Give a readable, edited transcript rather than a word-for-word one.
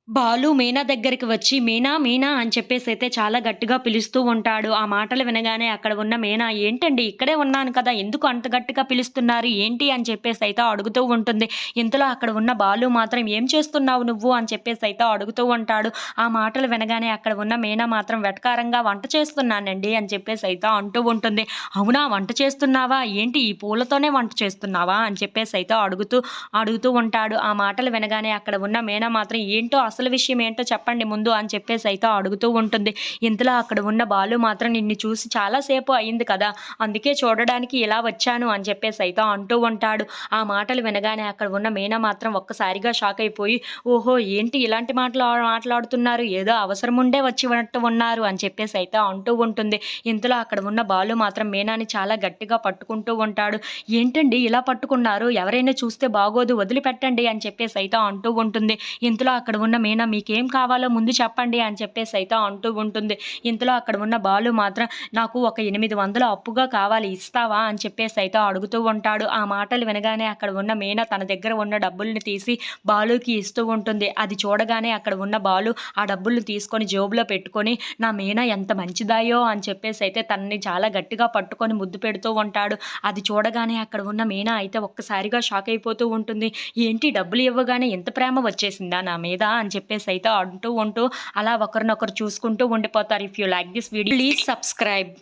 బాలు మీనా దగ్గరికి వచ్చి "మీనా, మీనా" అని చెప్పేసైతే చాలా గట్టిగా పిలుస్తూ ఉంటాడు. ఆ మాటలు వినగానే అక్కడ ఉన్న మీనా "ఏంటండి ఇక్కడే ఉన్నాను కదా! ఎందుకు అంత గట్టిగా పిలుస్తున్నారు? ఏంటి?" అని చెప్పేసైతే అడుగుతూ ఉంటుంది. ఇంతలో అక్కడ ఉన్న బాలు మాత్రం "ఏం చేస్తున్నావు నువ్వు?" అని చెప్పేసైతే అడుగుతూ ఉంటాడు. ఆ మాటలు వినగానే అక్కడ ఉన్న మీనా మాత్రం వెటకారంగా "వంట చేస్తున్నానండి" అని చెప్పేసైతే అంటూ ఉంటుంది. "అవునా! వంట చేస్తున్నావా? ఏంటి ఈ పూలతోనే వంట చేస్తున్నావా?" అని చెప్పేసైతే అడుగుతూ ఉంటాడు. ఆ మాటలు వినగానే అక్కడ ఉన్న మీనా మాత్రం "ఏంటో అసలు విషయం ఏంటో చెప్పండి ముందు" అని చెప్పేసైతే అడుగుతూ ఉంటుంది. ఇంతలో అక్కడ ఉన్న బాలు మాత్రం "నిన్ను చూసి చాలా సేపు అయింది కదా! అందుకే చూడడానికి ఇలా వచ్చాను" అని చెప్పేసైతే అంటూ ఉంటాడు. ఆ మాటలు వినగానే అక్కడ ఉన్న మీనా మాత్రం ఒక్కసారిగా షాక్ అయిపోయి "ఓహో! ఏంటి ఇలాంటి మాటలు మాట్లాడుతున్నారు? ఏదో అవసరం ఉండే వచ్చినట్టు ఉన్నారు" అని చెప్పేసైతే అంటూ ఉంటుంది. ఇంతలో అక్కడ ఉన్న బాలు మాత్రం మీనాని చాలా గట్టిగా పట్టుకుంటూ ఉంటాడు. "ఏంటండి ఇలా పట్టుకున్నారు? ఎవరైనా చూస్తే బాగోదు వదిలిపెట్టండి" అని చెప్పేసైతే అంటూ ఉంటుంది. ఇంతలో అక్కడ ఉన్న మీనా "మీకేం కావాలో ముందు చెప్పండి" అని చెప్పేసైతే అంటూ ఉంటుంది. ఇంతలో అక్కడ ఉన్న బాలు మాత్రం "నాకు ఒక 800 అప్పుగా కావాలి ఇస్తావా?" అని చెప్పేసైతే అడుగుతూ ఉంటాడు. ఆ మాటలు వినగానే అక్కడ ఉన్న మీనా తన దగ్గర ఉన్న డబ్బుల్ని తీసి బాలుకి ఇస్తూ ఉంటుంది. అది చూడగానే అక్కడ ఉన్న బాలు ఆ డబ్బుల్ని తీసుకొని జేబులో పెట్టుకొని "నా మీనా ఎంత మంచిదాయో" అని చెప్పేసైతే తనని చాలా గట్టిగా పట్టుకొని ముద్దు పెడుతూ ఉంటాడు. అది చూడగానే అక్కడ ఉన్న మీనా అయితే ఒక్కసారిగా షాక్ అయిపోతూ ఉంటుంది. ఏంటి డబ్బులు ఇవ్వగానే ఇంత ప్రేమ వచ్చేసిందా నా మీద అని చెప్పేసైతే అంటూ ఉంటూ అలా ఒకరినొకరు చూసుకుంటూ ఉండిపోతారు. If you like this video please subscribe.